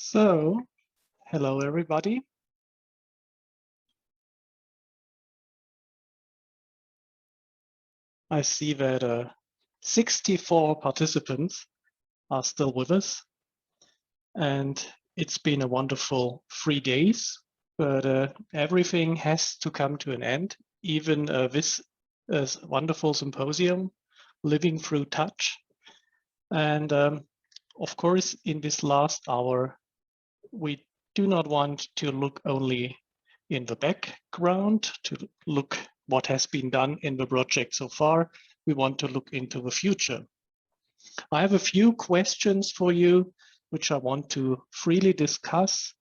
So, hello everybody. I see that 64 participants are still with us, and it's been a wonderful 3 days, but everything has to come to an end, even this wonderful symposium, Living Through Touch. And of course, in this last hour, we do not want to look only in the background to look what has been done in the project so far. We want to look into the future. I have a few questions for you, which I want to freely discuss.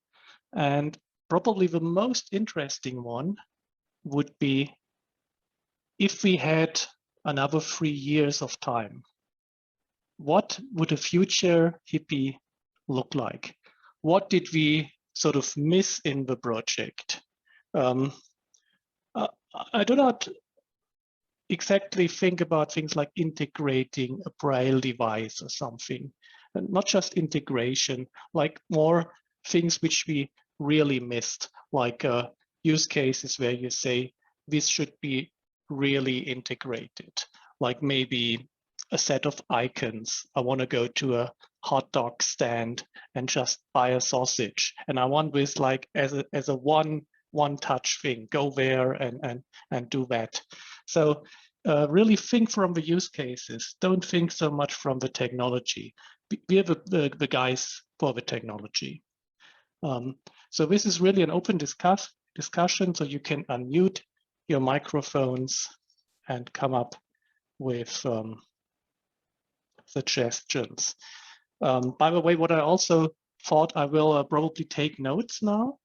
And probably the most interesting one would be if we had another 3 years of time, what would a future hippie look like? What did we sort of miss in the project? I do not exactly think about things like integrating a braille device or something, and not just integration, like more things which we really missed, like use cases where you say this should be really integrated, like maybe a set of icons. I want to go to a hot dog stand and just buy a sausage, and I want this like as a one touch thing. Go there and do that. So really think from the use cases. Don't think so much from the technology. We have the guys for the technology. So this is really an open discussion, so you can unmute your microphones and come up with suggestions. By the way, what I also thought, I will probably take notes now,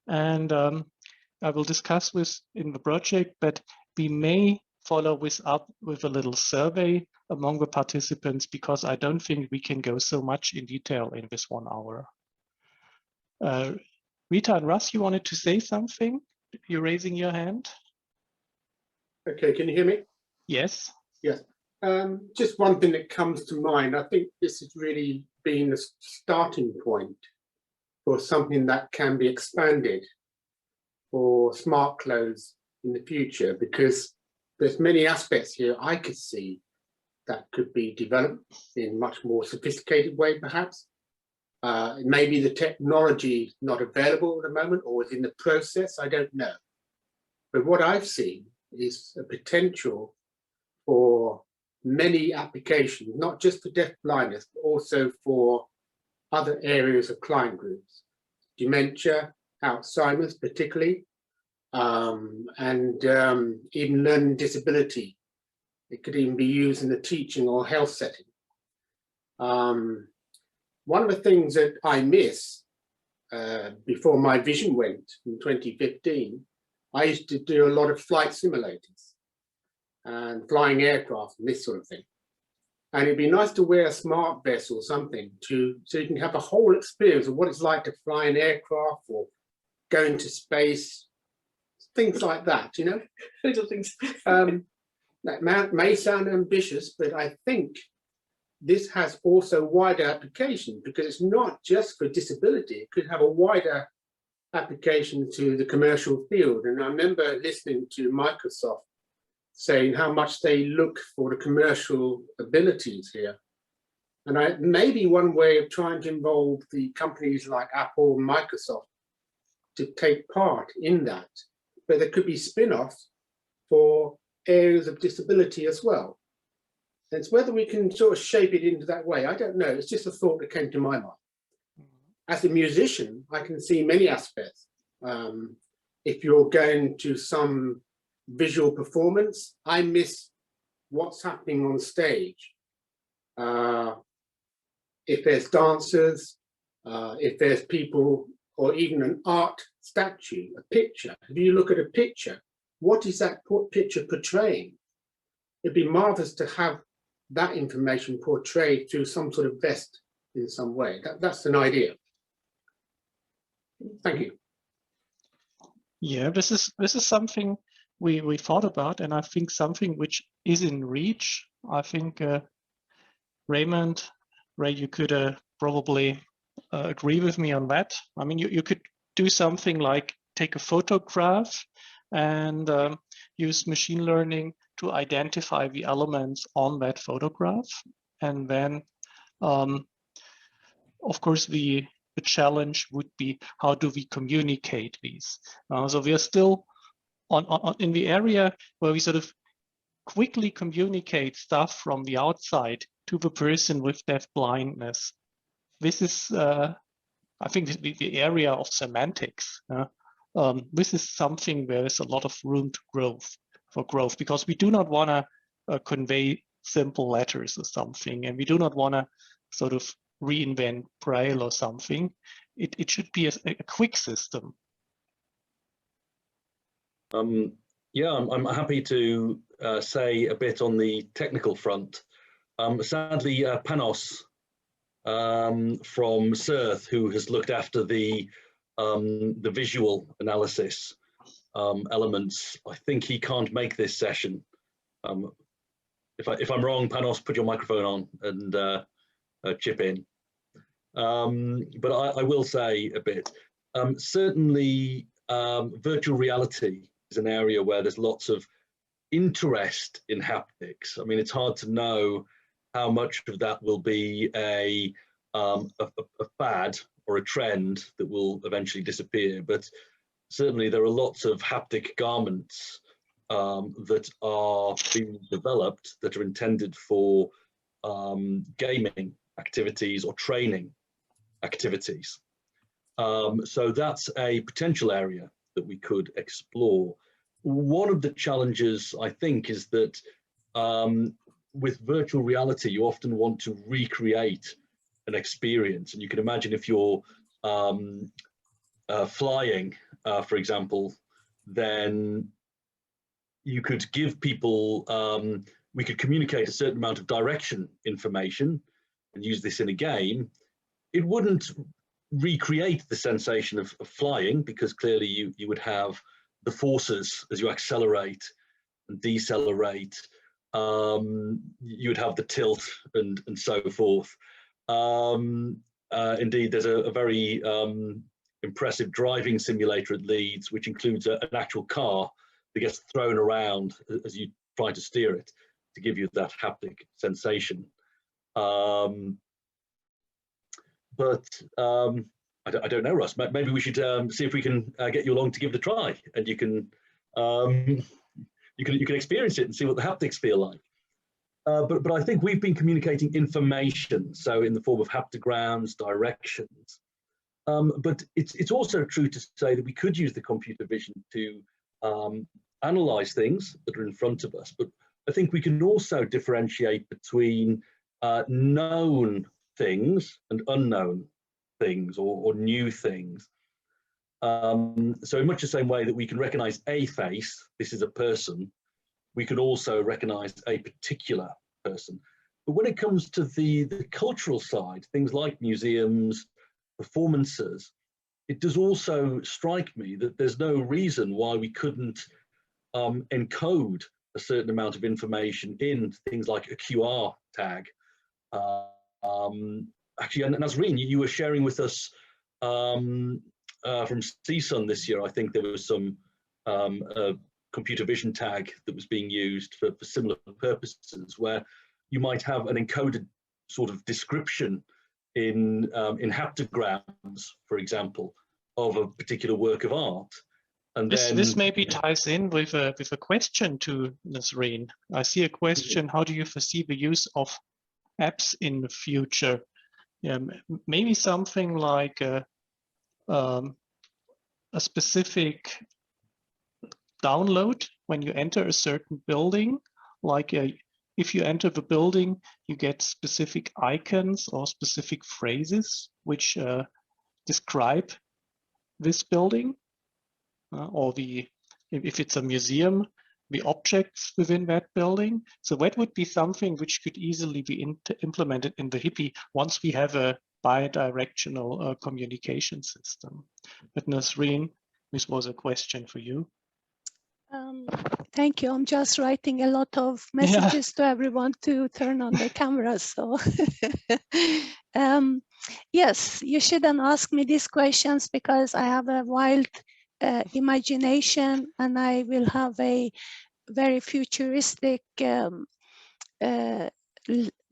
and I will discuss this in the project, but we may follow this up with a little survey among the participants, because I don't think we can go so much in detail in this 1 hour. Rita and Russ, you wanted to say something? You're raising your hand. Okay, can you hear me? Yes. Yes. Just one thing that comes to mind. I think this has really been a starting point for something that can be expanded for smart clothes in the future, because there's many aspects here I could see that could be developed in much more sophisticated way, perhaps. Maybe the technology is not available at the moment or is in the process, I don't know. But what I've seen is a potential for many applications, not just for deaf blindness, but also for other areas of client groups. Dementia, Alzheimer's particularly, and even learning disability. It could even be used in a teaching or health setting. One of the things that I miss before my vision went in 2015, I used to do a lot of flight simulators and flying aircraft and this sort of thing. And it'd be nice to wear a smart vest or something so you can have a whole experience of what it's like to fly an aircraft or go into space, things like that, you know? Little things. That may sound ambitious, but I think this has also wider application, because it's not just for disability. It could have a wider application to the commercial field. And I remember listening to Microsoft saying how much they look for the commercial abilities here. And maybe one way of trying to involve the companies like Apple and Microsoft to take part in that, but there could be spin-offs for areas of disability as well. And it's whether we can sort of shape it into that way. I don't know. It's just a thought that came to my mind. As a musician, I can see many aspects. If you're going to some visual performance, I miss what's happening on stage. If there's dancers, if there's people, or even an art statue, a picture. If you look at a picture, what is that picture portraying? It'd be marvelous to have that information portrayed through some sort of vest in some way. That's an idea. Thank you. Yeah, this is something we thought about, and I think something which is in reach. I think Raymond, Ray, you could probably agree with me on that. I mean, you could do something like take a photograph and use machine learning to identify the elements on that photograph. And then, of course, the challenge would be, how do we communicate these? So we are still in the area where we sort of quickly communicate stuff from the outside to the person with deaf blindness. This is, I think, the area of semantics. This is something where there's a lot of room to growth, because we do not want to convey simple letters or something, and we do not want to sort of reinvent Braille or something. It should be a quick system. Yeah, I'm happy to say a bit on the technical front. Sadly, Panos from CERT, who has looked after the visual analysis elements, I think he can't make this session. If I'm wrong, Panos, put your microphone on and chip in. But I will say a bit. Certainly, virtual reality is an area where there's lots of interest in haptics. I mean, it's hard to know how much of that will be a fad or a trend that will eventually disappear, but certainly there are lots of haptic garments that are being developed that are intended for gaming activities or training activities. So that's a potential area that we could explore. One of the challenges, I think, is that with virtual reality, you often want to recreate an experience. And you can imagine if you're flying, for example, then you could give people, we could communicate a certain amount of direction information and use this in a game. It wouldn't recreate the sensation of flying, because clearly you would have the forces as you accelerate and decelerate. You would have the tilt and so forth. Indeed, there's a very impressive driving simulator at Leeds, which includes an actual car that gets thrown around as you try to steer it to give you that haptic sensation. But I don't know, Russ. Maybe we should see if we can get you along to give it a try, and you can experience it and see what the haptics feel like. But I think we've been communicating information, so in the form of haptograms, directions. But it's also true to say that we could use the computer vision to analyze things that are in front of us. But I think we can also differentiate between known things and unknown things, or new things. So in much the same way that we can recognize a face, this is a person, we could also recognize a particular person. But when it comes to the cultural side, things like museums, performances, it does also strike me that there's no reason why we couldn't encode a certain amount of information in things like a QR tag. Actually, and Nazreen, you were sharing with us from CSUN this year, I think there was some computer vision tag that was being used for similar purposes, where you might have an encoded sort of description in haptograms, for example, of a particular work of art. And this maybe ties in with a question to Nazreen. I see a question: how do you foresee the use of apps in the future? Yeah, maybe something like a specific download when you enter a certain building. Like if you enter the building, you get specific icons or specific phrases which describe this building, or if it's a museum, the objects within that building. So that would be something which could easily be implemented in the HIPPY once we have a bi-directional communication system. But Nazreen, this was a question for you. Thank you. I'm just writing a lot of messages to everyone to turn on the cameras. So yes, you shouldn't ask me these questions because I have a wild imagination and I will have a very futuristic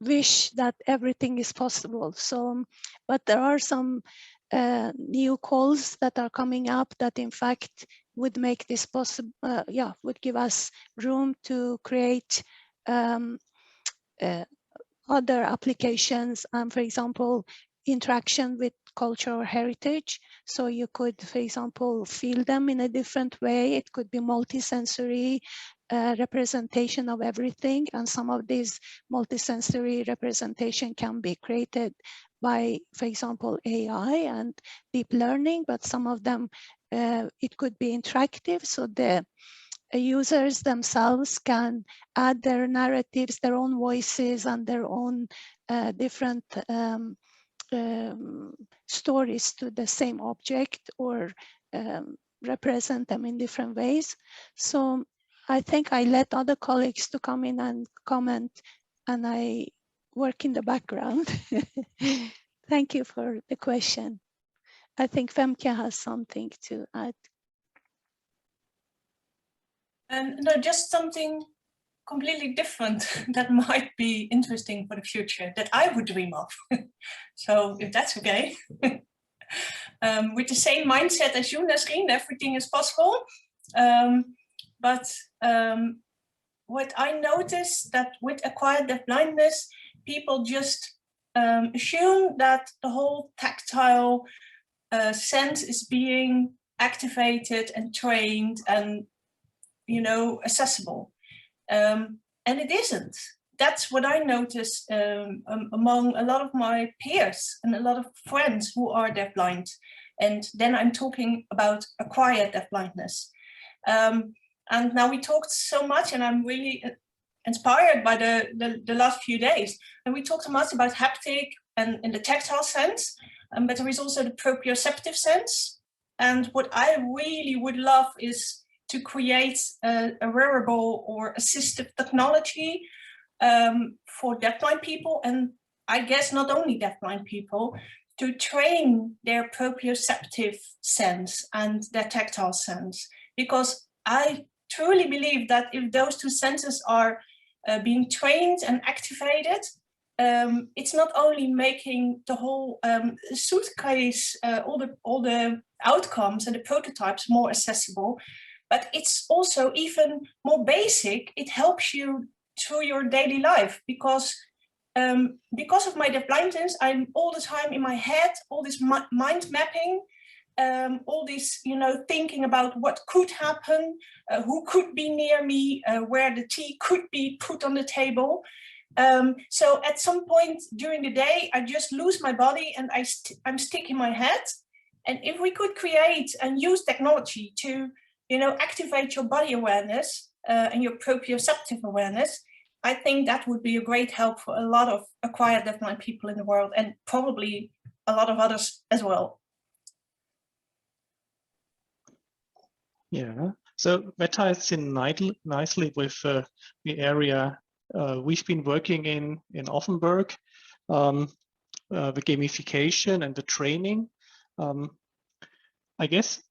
wish that everything is possible. So, but there are some new calls that are coming up that in fact would make this possible, would give us room to create other applications, for example, interaction with cultural heritage. So you could, for example, feel them in a different way. It could be multisensory representation of everything. And some of these multisensory representation can be created by, for example, AI and deep learning, but some of them, it could be interactive. So the users themselves can add their narratives, their own voices, and their own different stories to the same object, or represent them in different ways. So I think I let other colleagues to come in and comment, and I work in the background. Thank you for the question. I think Femke has something to add. No, just something completely different that might be interesting for the future that I would dream of. So if that's okay. With the same mindset as you, Nasreen, everything is possible. But what I noticed that with acquired deafblindness, people just assume that the whole tactile sense is being activated and trained and, you know, accessible. And it isn't. That's what I notice among a lot of my peers and a lot of friends who are deafblind. And then I'm talking about acquired deafblindness. And now we talked so much, and I'm really inspired by the last few days. And we talked so much about haptic and in the tactile sense, but there is also the proprioceptive sense. And what I really would love is to create a wearable or assistive technology for deafblind people, and I guess not only deafblind people, to train their proprioceptive sense and their tactile sense. Because I truly believe that if those two senses are being trained and activated, it's not only making the whole suitcase, all the outcomes and the prototypes more accessible, but it's also even more basic. It helps you through your daily life, because of my deafblindness, I'm all the time in my head, all this mind mapping, all this, you know, thinking about what could happen, who could be near me, where the tea could be put on the table. So at some point during the day, I just lose my body and I'm stuck in my head. And if we could create and use technology to, you know, activate your body awareness and your proprioceptive awareness, I think that would be a great help for a lot of acquired deafblind people in the world, and probably a lot of others as well. Yeah, so that ties in nicely with the area we've been working in Offenburg, the gamification and the training. I guess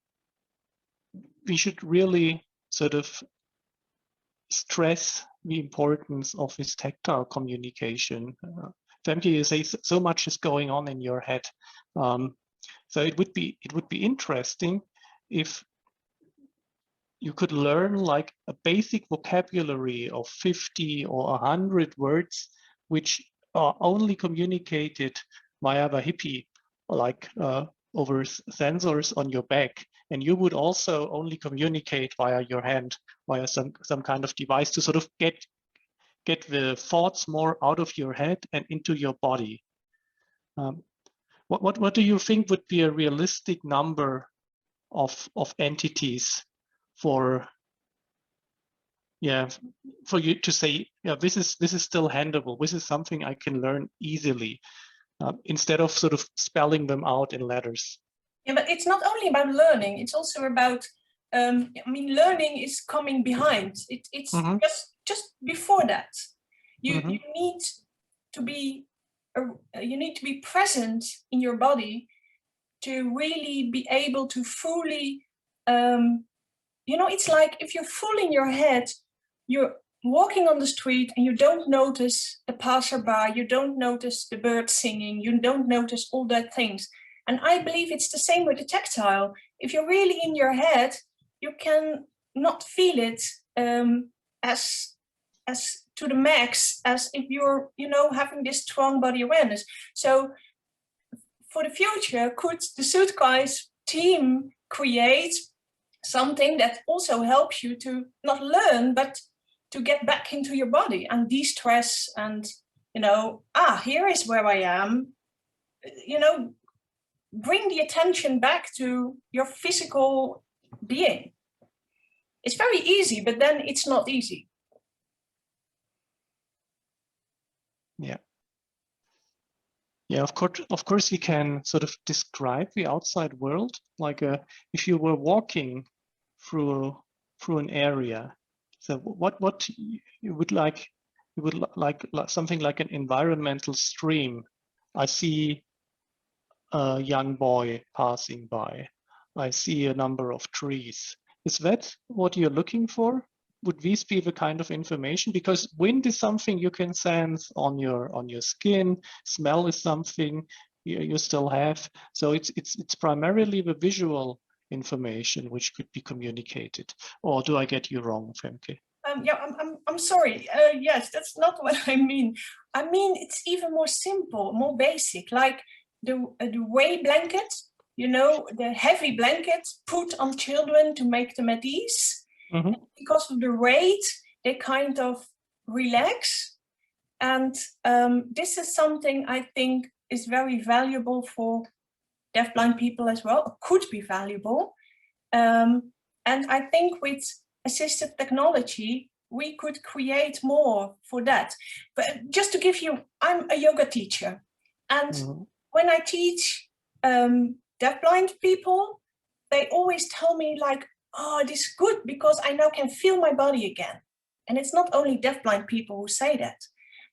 we should really sort of stress the importance of this tactile communication. Femke, you say so much is going on in your head. So it would be interesting if you could learn like a basic vocabulary of 50 or 100 words, which are only communicated via the hippie, like over sensors on your back. And you would also only communicate via your hand, via some kind of device to sort of get the thoughts more out of your head and into your body. What do you think would be a realistic number of entities for you to say, yeah, this is still handleable, this is something I can learn easily, instead of sort of spelling them out in letters? Yeah, but it's not only about learning, it's also about I mean, learning is coming behind. It's just before that. You need to be present in your body to really be able to fully, you know, it's like if you're full in your head, you're walking on the street and you don't notice the passerby, you don't notice the bird singing, you don't notice all that things. And I believe it's the same with the tactile. If you're really in your head, you can not feel it as to the max as if you're, you know, having this strong body awareness. So for the future, could the SUITCEYES team create something that also helps you to not learn, but to get back into your body and de-stress and, you know, here is where I am, you know, bring the attention back to your physical being. It's very easy, but then it's not easy. Yeah. Yeah, of course, you can sort of describe the outside world, like if you were walking through an area. So what you would like something like an environmental stream. I see a young boy passing by. I see a number of trees. Is that what you're looking for? Would these be the kind of information? Because wind is something you can sense on your skin. Smell is something you still have. So it's primarily the visual information which could be communicated. Or do I get you wrong, Femke? Yeah, I'm sorry. Yes, that's not what I mean. I mean, it's even more simple, more basic, like the way blanket, you know, the heavy blanket put on children to make them at ease. Because of the weight, they kind of relax. And this is something I think is very valuable for deafblind people as well, or could be valuable. And I think with assistive technology, we could create more for that. But just to give you, I'm a yoga teacher. And when I teach deafblind people, they always tell me like, oh, this is good because I now can feel my body again. And it's not only deafblind people who say that,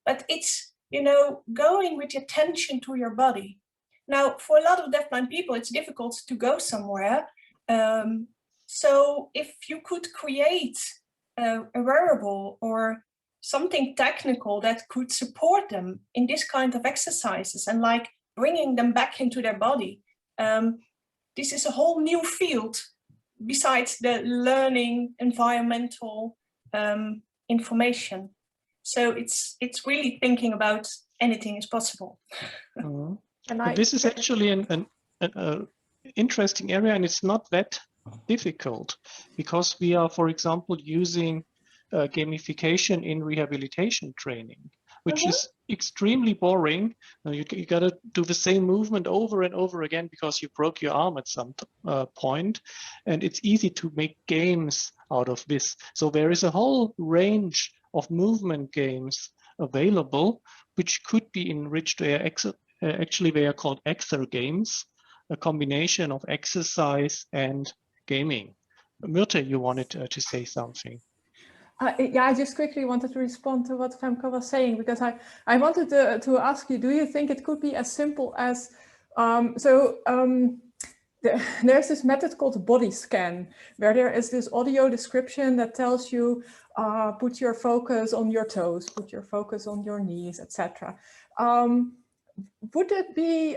but it's, you know, going with attention to your body. Now, for a lot of deafblind people, it's difficult to go somewhere. So if you could create a wearable or something technical that could support them in this kind of exercises and like bringing them back into their body, this is a whole new field besides the learning environmental information. So it's really thinking about anything is possible. And this is actually an interesting area, and it's not that difficult because we are, for example, using gamification in rehabilitation training, which is extremely boring. You got to do the same movement over and over again because you broke your arm at some point, and it's easy to make games out of this. So there is a whole range of movement games available, which could be enriched. Actually, they are called exer games, a combination of exercise and gaming. Myrte, you wanted to say something. Yeah, I just quickly wanted to respond to what Femke was saying, because I wanted to ask you, do you think it could be as simple as, there's this method called body scan, where there is this audio description that tells you, put your focus on your toes, put your focus on your knees, etc. Could it be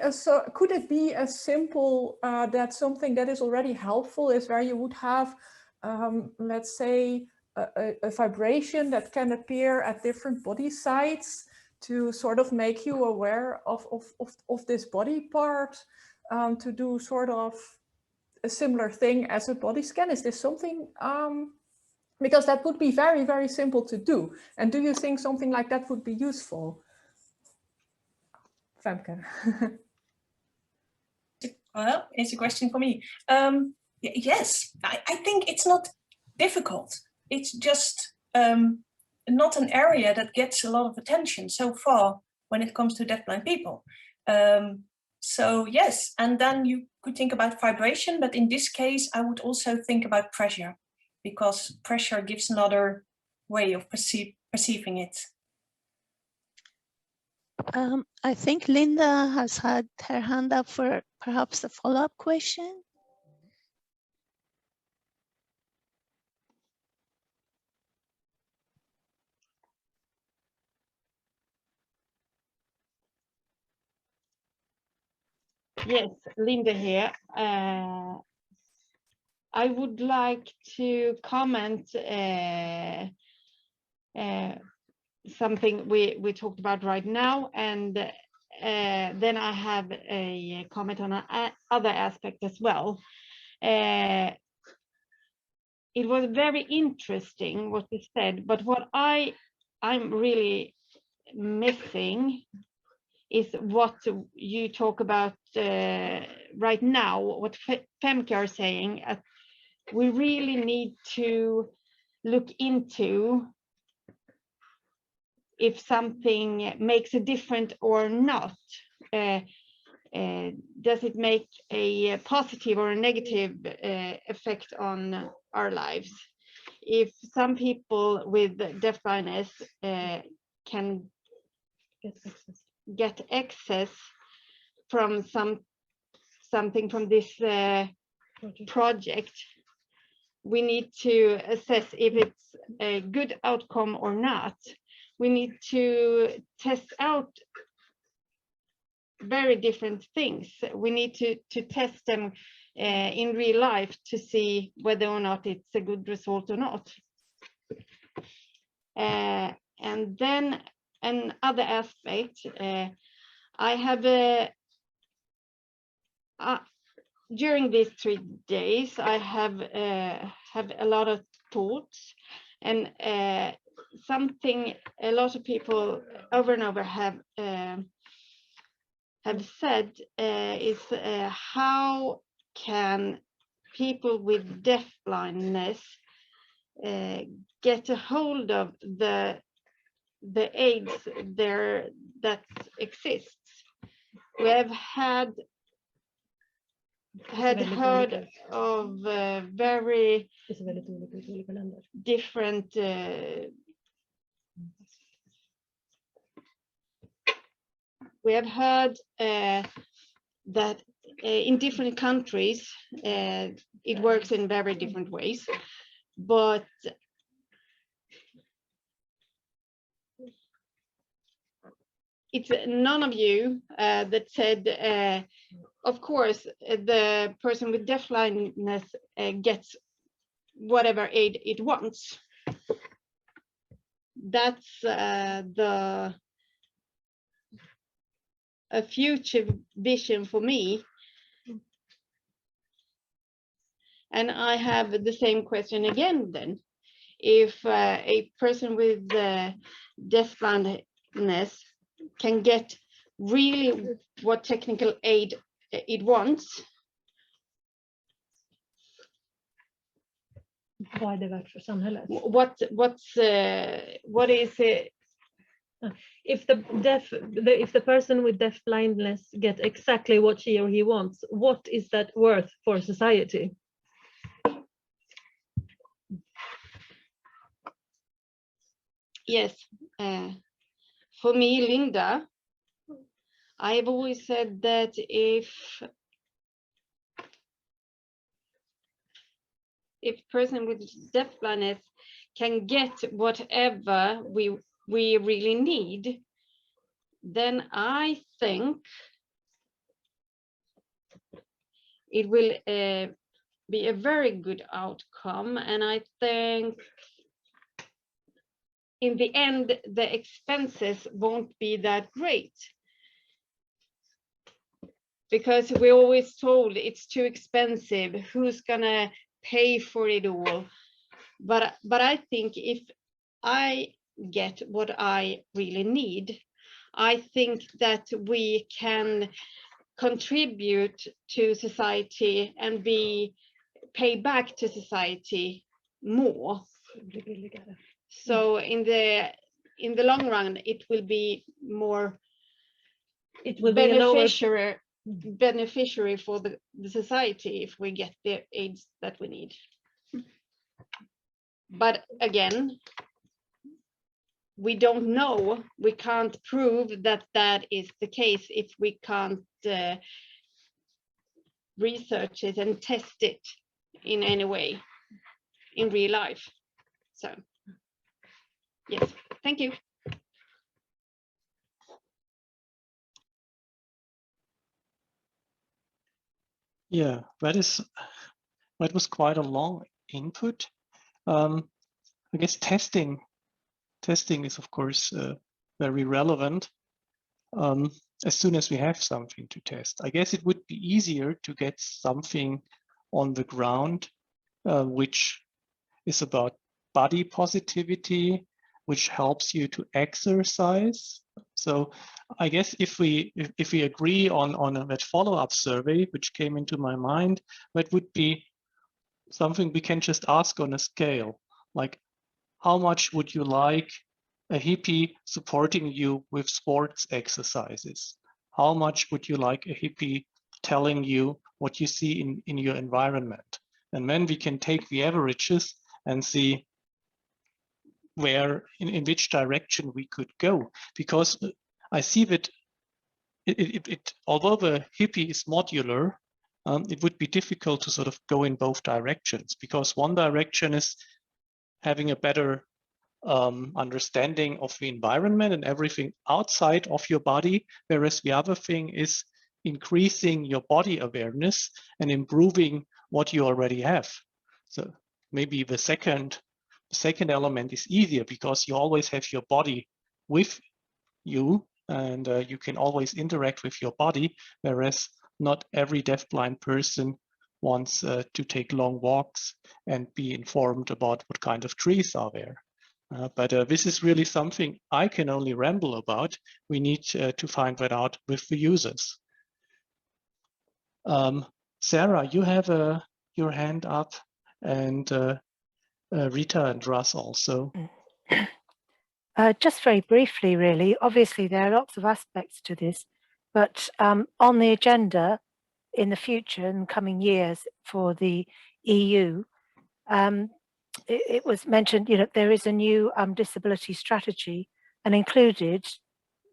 as simple that something that is already helpful is where you would have, let's say, a vibration that can appear at different body sites to sort of make you aware of this body part, to do sort of a similar thing as a body scan? Is this something, because that would be very, very simple to do. And do you think something like that would be useful? Femke. Well, it's a question for me. Yes, I think it's not difficult. It's just not an area that gets a lot of attention so far when it comes to deafblind people. So yes, and then you could think about vibration, but in this case, I would also think about pressure, because pressure gives another way of perceiving it. I think Linda has had her hand up for perhaps a follow-up question. Yes, Linda here. I would like to comment something we talked about right now, and then I have a comment on other aspect as well. It was very interesting what you said, but what I'm really missing is what you talk about right now, what Femke are saying. We really need to look into if something makes a difference or not. Does it make a positive or a negative effect on our lives? If some people with deafblindness can get access from something from this project, we need to assess if it's a good outcome or not. We need to test out very different things. We need to test them in real life to see whether or not it's a good result or not. And then another aspect, I have during these 3 days, I have a lot of thoughts, and something a lot of people over and over have said is how can people with deafblindness get a hold of the aids there that exists. We have had heard of very different we have heard that in different countries it works in very different ways, but it's none of you that said, of course, the person with deafblindness gets whatever aid it wants. That's a future vision for me. And I have the same question again then. If a person with deafblindness can get really what technical aid it wants, vad är det värt för samhället? what is it? If the person with deafblindness get exactly what she or he wants, what is that worth for society? Yes, for me, Linda, I've always said that if person with deafblindness can get whatever we really need, then I think it will be a very good outcome. And I think in the end, the expenses won't be that great, because we're always told it's too expensive. Who's gonna pay for it all? But I think if I get what I really need, I think that we can contribute to society and pay back to society more. So in the long run, it will be more It will beneficiary for the society if we get the aids that we need. But again, we don't know, we can't prove that that is the case if we can't research it and test it in any way in real life. So yes, thank you. Yeah, that was quite a long input. I guess testing is of course very relevant. As soon as we have something to test, I guess it would be easier to get something on the ground, which is about body positivity, which helps you to exercise. So I guess if we agree on that follow-up survey, which came into my mind, that would be something we can just ask on a scale, like how much would you like a hippie supporting you with sports exercises? How much would you like a hippie telling you what you see in your environment? And then we can take the averages and see where, in which direction we could go. Because I see that although the hippie is modular, it would be difficult to sort of go in both directions, because one direction is having a better understanding of the environment and everything outside of your body, whereas the other thing is increasing your body awareness and improving what you already have. So maybe the second element is easier because you always have your body with you, and you can always interact with your body, whereas not every deafblind person wants to take long walks and be informed about what kind of trees are there. But this is really something I can only ramble about. We need to find that out with the users. Sarah, you have your hand up, and Rita and Russ also. Just very briefly, really. Obviously, there are lots of aspects to this, but on the agenda in the future, in coming years for the EU, it was mentioned, there is a new disability strategy, and included,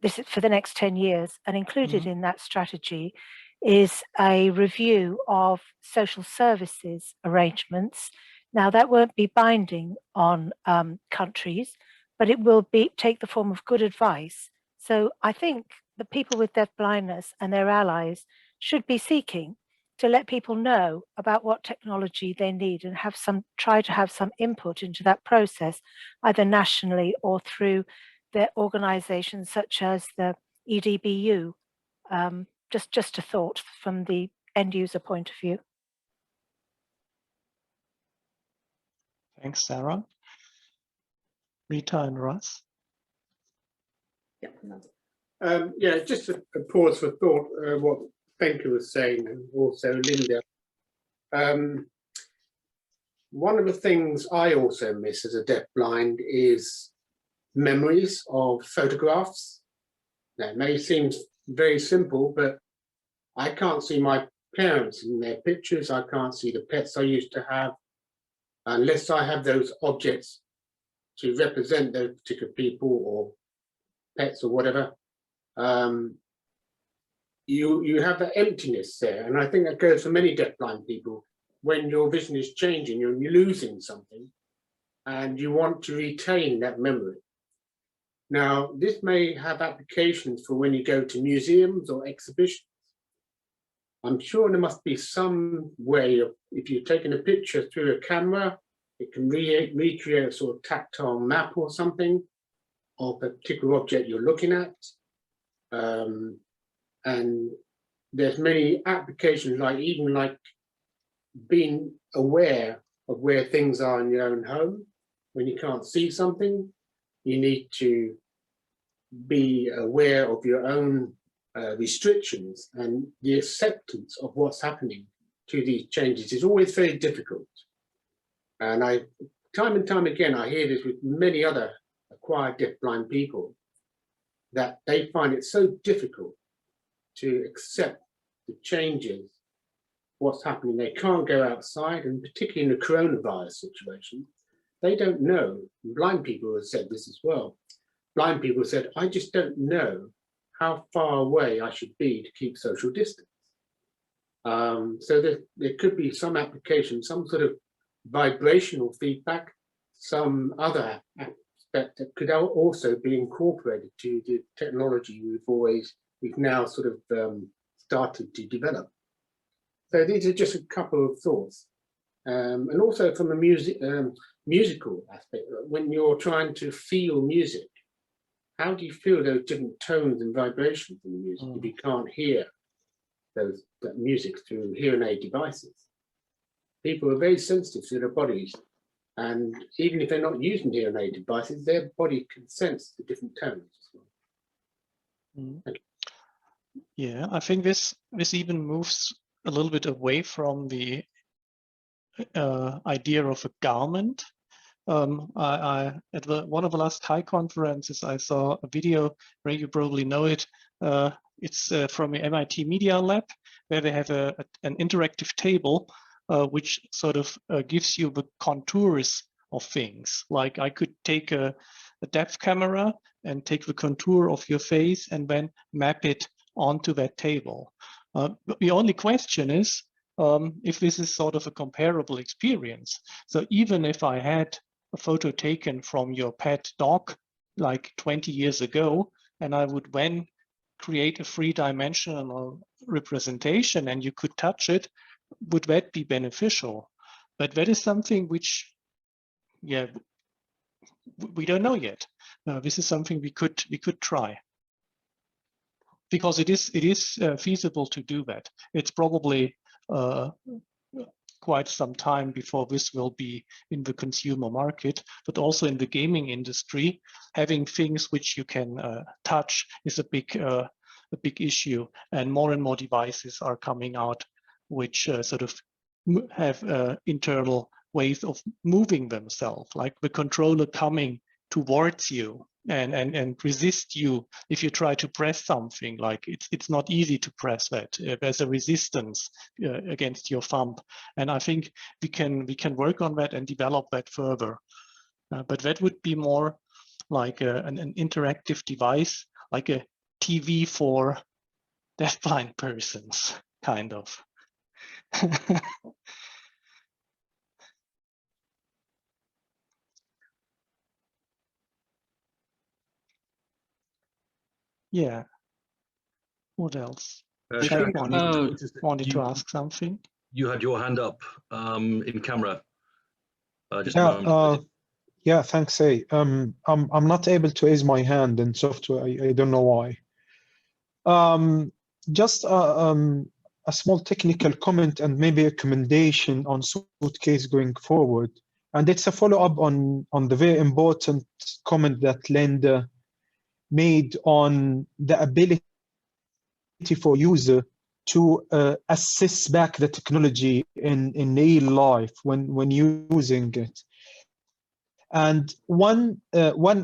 this is for the next 10 years, and included in that strategy is a review of social services arrangements. Now, that won't be binding on countries, but it will take the form of good advice. So I think the people with deafblindness and their allies should be seeking to let people know about what technology they need and try to have some input into that process, either nationally or through their organizations such as the EDBU. Just a thought from the end user point of view. Thanks, Sarah. Rita and Russ. Yeah, just a pause for thought, what Benke was saying, and also Linda. One of the things I also miss as a deafblind is memories of photographs. Now, it may seem very simple, but I can't see my parents in their pictures. I can't see the pets I used to have unless I have those objects to represent those particular people or pets or whatever. You have that emptiness there, and I think that goes for many deafblind people. When your vision is changing, you're losing something, and you want to retain that memory. Now, this may have applications for when you go to museums or exhibitions. I'm sure there must be some way of, if you're taking a picture through a camera, it can recreate a sort of tactile map or something of a particular object you're looking at. And there's many applications, like even like being aware of where things are in your own home. When you can't see something, you need to be aware of your own restrictions, and the acceptance of what's happening to these changes is always very difficult. And time and time again, I hear this with many other acquired deafblind people, that they find it so difficult to accept the changes, what's happening. They can't go outside, and particularly in the coronavirus situation, they don't know. Blind people have said this as well. Blind people said, I just don't know how far away I should be to keep social distance. So there could be some application, some sort of vibrational feedback, some other aspect that could also be incorporated to the technology we've now sort of started to develop. So these are just a couple of thoughts. And also from a musical aspect, when you're trying to feel music, how do you feel those different tones and vibrations in the music if you can't hear that music through hearing aid devices? People are very sensitive to their bodies, and even if they're not using hearing aid devices, their body can sense the different tones as well. Yeah, I think this even moves a little bit away from the idea of a garment. At one of the last High conferences, I saw a video, Ray, you probably know it. It's from the MIT Media Lab, where they have an interactive table which sort of gives you the contours of things. Like I could take a depth camera and take the contour of your face and then map it onto that table. The only question is if this is sort of a comparable experience. So even if I had a photo taken from your pet dog like 20 years ago, and I would then create a 3-dimensional representation and you could touch it, would that be beneficial? But that is something which, yeah, we don't know yet. This is something we could try, because it is feasible to do that. It's probably quite some time before this will be in the consumer market, but also in the gaming industry, having things which you can touch is a big issue, and more devices are coming out which sort of have internal ways of moving themselves, like the controller coming towards you and resist you if you try to press something. Like it's not easy to press that. There's a resistance against your thumb, and I think we can work on that and develop that further. But that would be more like an interactive device, like a TV for deafblind persons, kind of. Yeah. What else? Jack, wanted to ask something. You had your hand up in camera. Just a moment. Yeah, thanks. I'm not able to raise my hand in software. I don't know why. Just a small technical comment and maybe a recommendation on Suitcase going forward. And it's a follow-up on the very important comment that Linda made on the ability for user to assess back the technology in real life when using it. And one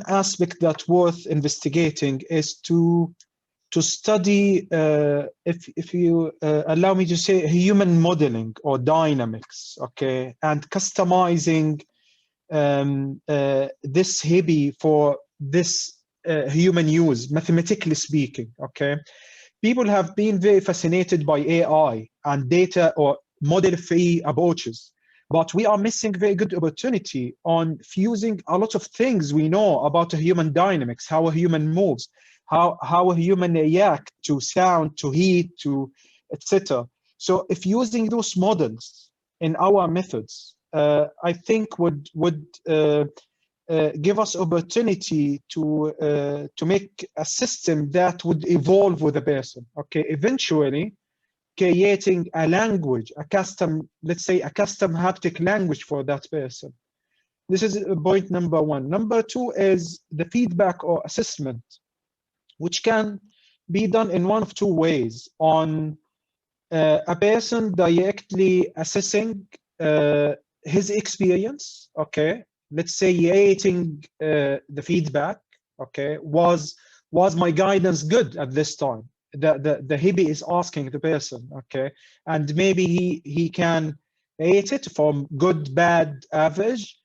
aspect that's worth investigating is to study, if you allow me to say, human modeling or dynamics, okay, and customizing this HIBI for this human use, mathematically speaking, okay. People have been very fascinated by AI and data or model-free approaches, but we are missing very good opportunity on fusing a lot of things we know about a human dynamics, how a human moves, how a human react to sound, to heat, to etc. So if using those models in our methods, I think would give us opportunity to make a system that would evolve with the person. Okay, eventually creating a language, a custom, let's say a custom haptic language for that person. This is point number one. Number two is the feedback or assessment, which can be done in one of two ways: on a person directly assessing his experience, okay, let's say rating the feedback, okay, was my guidance good at this time? the hippie is asking the person, okay, and maybe he can rate it from good, bad, average.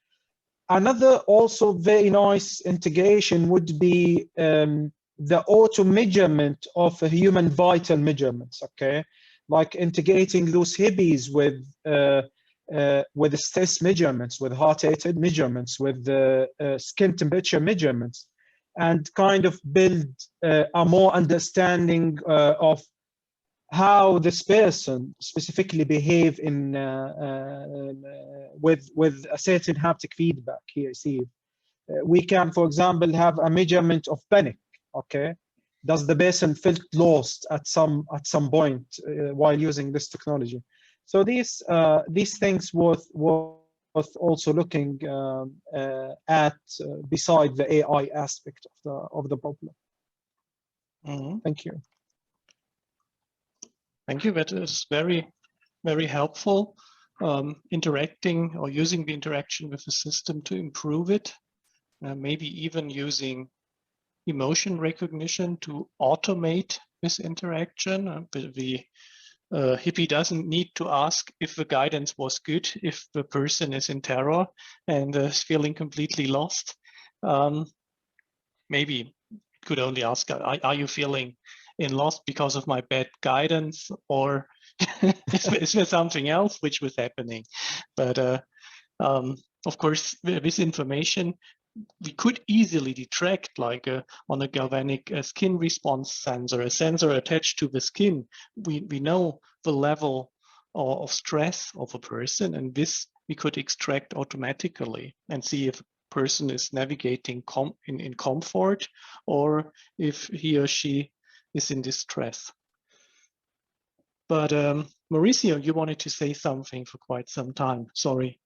Another also very nice integration would be the auto measurement of human vital measurements, okay, like integrating those hippies with stress measurements, with heart rate measurements, with skin temperature measurements, and kind of build a more understanding of how this person specifically behave in with a certain haptic feedback he received. We can, for example, have a measurement of panic. Okay, does the person felt lost at some point while using this technology? So these things worth also looking at beside the AI aspect of the problem. Mm-hmm. Thank you. Thank you. That is very, very helpful. Interacting or using the interaction with the system to improve it. Maybe even using emotion recognition to automate this interaction. The hippie doesn't need to ask if the guidance was good if the person is in terror and is feeling completely lost. Maybe it could only ask, are you feeling in lost because of my bad guidance, or is there something else which was happening? But of course, this information we could easily detect, like on a galvanic skin response sensor, a sensor attached to the skin. We know the level of stress of a person, and this we could extract automatically and see if a person is navigating in comfort or if he or she is in distress. But Mauricio, you wanted to say something for quite some time. Sorry.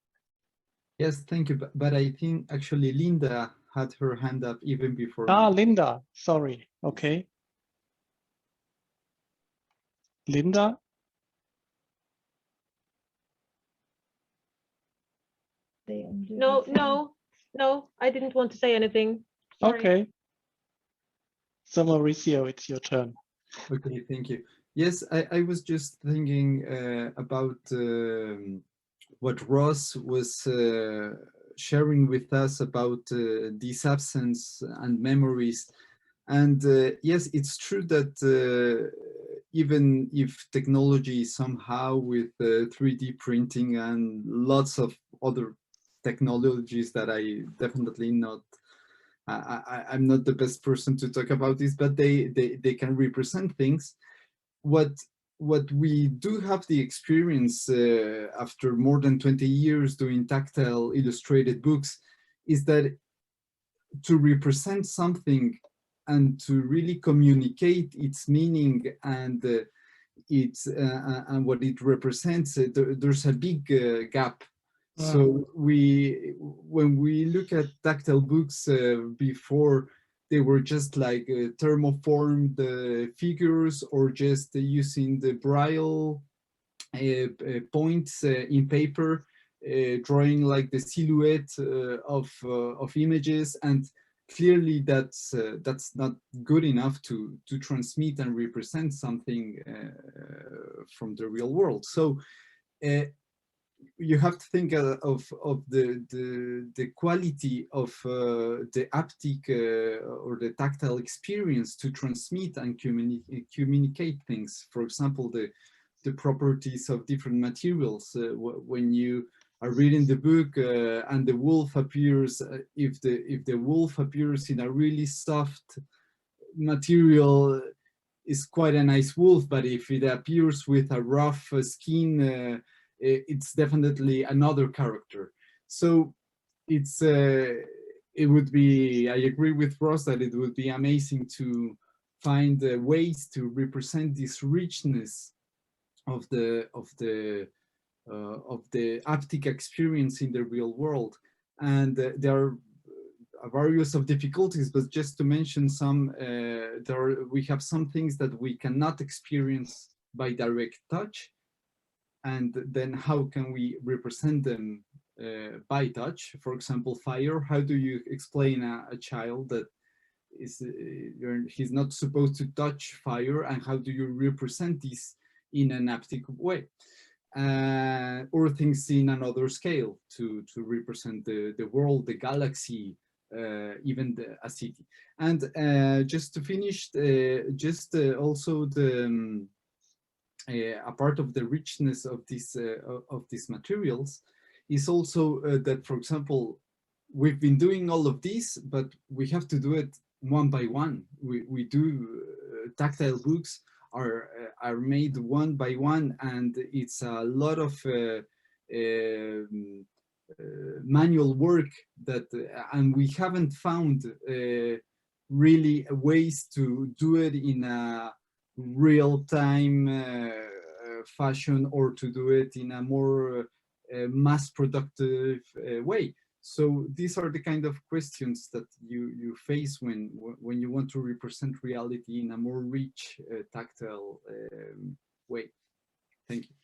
Yes, thank you. But I think actually Linda had her hand up even before me. Linda, sorry. Okay. Linda? No, I didn't want to say anything. Sorry. Okay. So Mauricio, it's your turn. Okay, thank you. Yes, I was just thinking about what Ross was sharing with us about this absence and memories. And yes, it's true that even if technology somehow with 3D printing and lots of other technologies that I definitely not, I'm not the best person to talk about this, but they can represent things. What we do have the experience after more than 20 years doing tactile illustrated books is that to represent something and to really communicate its meaning and its and what it represents, there's a big gap. So when we look at tactile books before, they were just like thermoformed figures or just using the braille points in paper, drawing like the silhouette of images, and clearly that's not good enough to transmit and represent something from the real world. So you have to think of the quality of the haptic or the tactile experience to transmit and communicate things. For example, the properties of different materials. When you are reading the book and the wolf appears, if the wolf appears in a really soft material, is quite a nice wolf, but if it appears with a rough skin, it's definitely another character. So it's it would be, I agree with Ross that it would be amazing to find ways to represent this richness of the haptic experience in the real world. And there are various of difficulties, but just to mention some, we have some things that we cannot experience by direct touch. And then how can we represent them by touch? For example, fire. How do you explain a child that he's not supposed to touch fire, and how do you represent this in an haptic way? Or things in another scale to represent the world, the galaxy, even a city. And just to finish, also the a part of the richness of these materials is also that, for example, we've been doing all of this, but we have to do it one by one. We do tactile books are made one by one, and it's a lot of manual work that, and we haven't found really ways to do it in a real-time fashion, or to do it in a more mass productive way. So these are the kind of questions that you face when you want to represent reality in a more rich, tactile way. Thank you.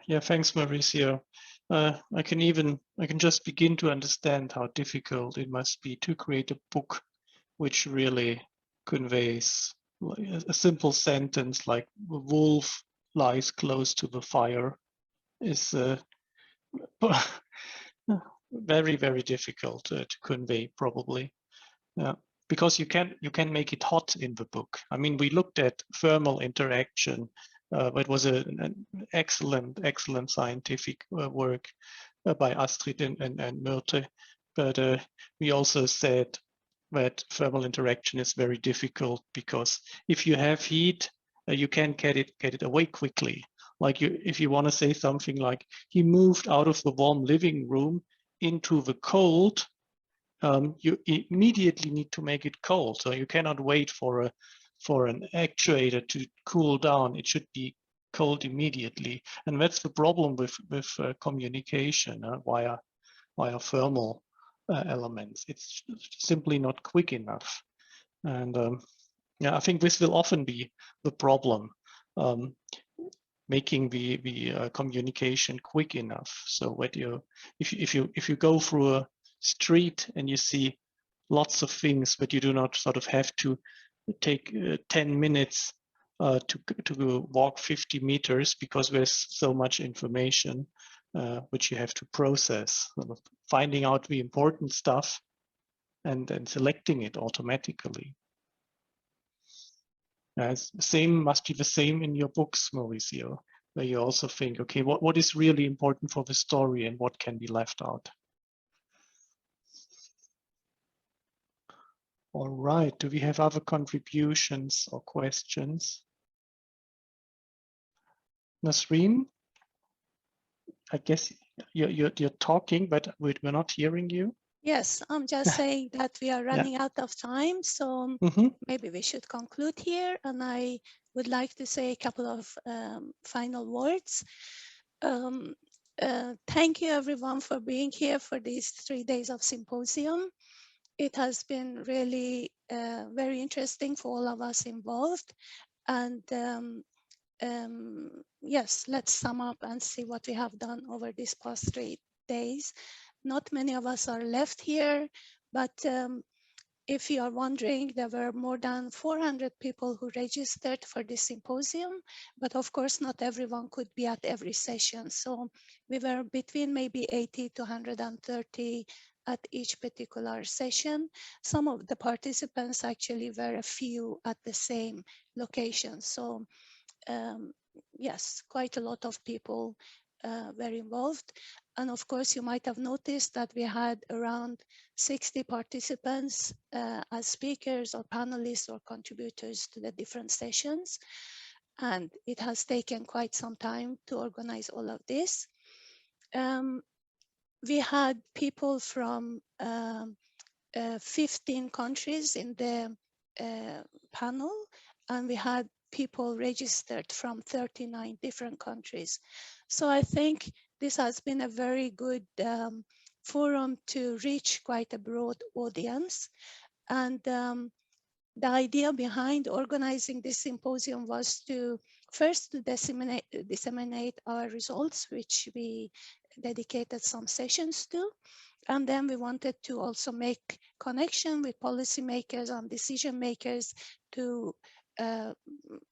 Yeah, thanks, Mauricio. I can just begin to understand how difficult it must be to create a book which really conveys a simple sentence like "the wolf lies close to the fire" is very, very difficult to convey, probably. Because you can make it hot in the book. I mean, we looked at thermal interaction. It was an excellent scientific work by Astrid and Myrte. But we also said that thermal interaction is very difficult, because if you have heat, you can't get it away quickly. Like if you want to say something like, he moved out of the warm living room into the cold, you immediately need to make it cold. So you cannot wait for an actuator to cool down. It should be cold immediately. And that's the problem with communication via thermal elements. It's simply not quick enough. And yeah, I think this will often be the problem. Making the communication quick enough, so that if you go through a street and you see lots of things, but you do not sort of have to take 10 minutes to walk 50 meters, because there's so much information which you have to process, finding out the important stuff and then selecting it automatically. Must be the same in your books, Mauricio, where you also think, okay, what is really important for the story and what can be left out? All right, do we have other contributions or questions? Nasreen, I guess you're talking, but we're not hearing you. Yes, I'm just saying that we are running out of time, so maybe we should conclude here. And I would like to say a couple of final words. Thank you, everyone, for being here for these 3 days of symposium. It has been really very interesting for all of us involved. And yes, let's sum up and see what we have done over these past 3 days. Not many of us are left here, but if you are wondering, there were more than 400 people who registered for this symposium, but of course not everyone could be at every session. So we were between maybe 80 to 130 at each particular session. Some of the participants actually were a few at the same location. So yes, quite a lot of people were involved. And of course, you might have noticed that we had around 60 participants as speakers or panelists or contributors to the different sessions. And it has taken quite some time to organize all of this. We had people from 15 countries in the panel, and we had people registered from 39 different countries. So I think this has been a very good forum to reach quite a broad audience. And the idea behind organizing this symposium was to first to disseminate our results, which we dedicated some sessions to. And then we wanted to also make connection with policymakers and decision makers to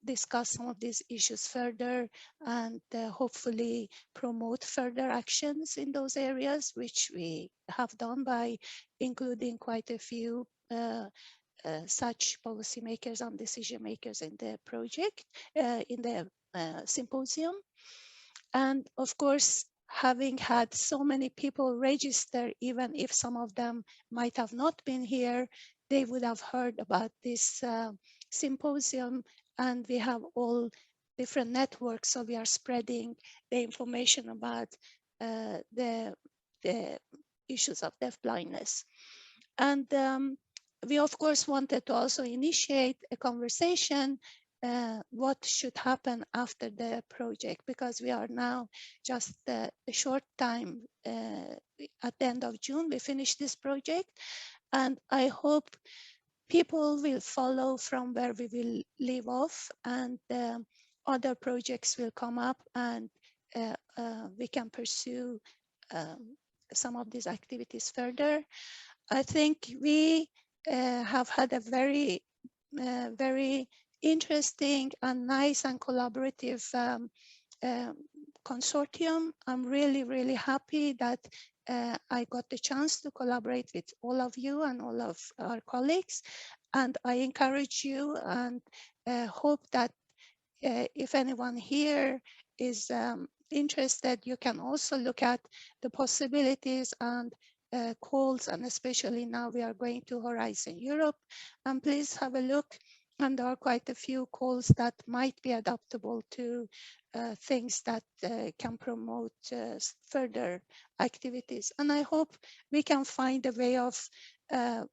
discuss some of these issues further and hopefully promote further actions in those areas, which we have done by including quite a few such policymakers and decision makers in the project, in the symposium. And of course, having had so many people register, even if some of them might have not been here, they would have heard about this symposium, and we have all different networks, so we are spreading the information about the issues of deafblindness. And we of course wanted to also initiate a conversation what should happen after the project, because we are now just a short time at the end of June we finished this project, and I hope people will follow from where we will leave off, and other projects will come up, and we can pursue some of these activities further. I think we have had a very interesting and nice and collaborative consortium. I'm really happy that I got the chance to collaborate with all of you and all of our colleagues, and I encourage you and hope that if anyone here is interested, you can also look at the possibilities and calls, and especially now we are going to Horizon Europe, and please have a look, and there are quite a few calls that might be adaptable to things that can promote further activities. And I hope we can find a way of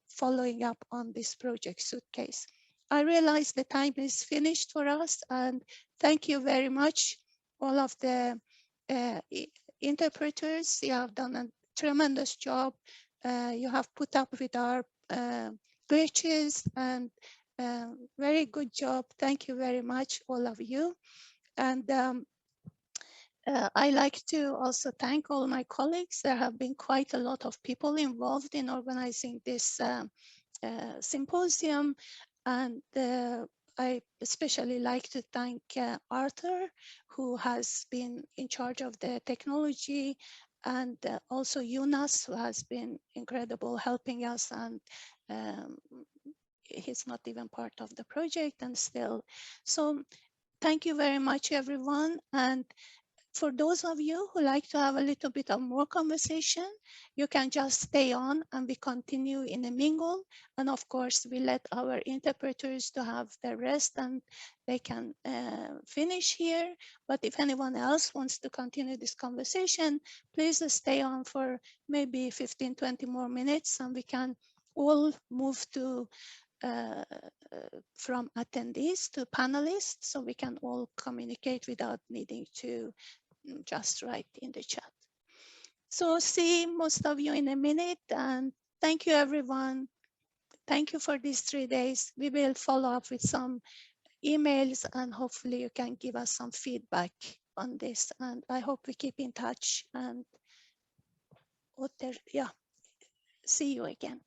following up on this project Suitcase. I realize the time is finished for us, and thank you very much, all of the interpreters. You have done a tremendous job. You have put up with our glitches, and very good job. Thank you very much, all of you. And I like to also thank all my colleagues. There have been quite a lot of people involved in organizing this symposium, and I especially like to thank Arthur, who has been in charge of the technology, and also Jonas, who has been incredible helping us, and he's not even part of the project and still. So thank you very much, everyone. And for those of you who like to have a little bit of more conversation, you can just stay on and we continue in a mingle. And of course, we let our interpreters to have their rest and they can finish here. But if anyone else wants to continue this conversation, please stay on for maybe 15, 20 more minutes, and we can all move to from attendees to panelists, so we can all communicate without needing to just write in the chat. So see most of you in a minute, and thank you everyone. Thank you for these 3 days. We will follow up with some emails, and hopefully you can give us some feedback on this, and I hope we keep in touch, and yeah, see you again.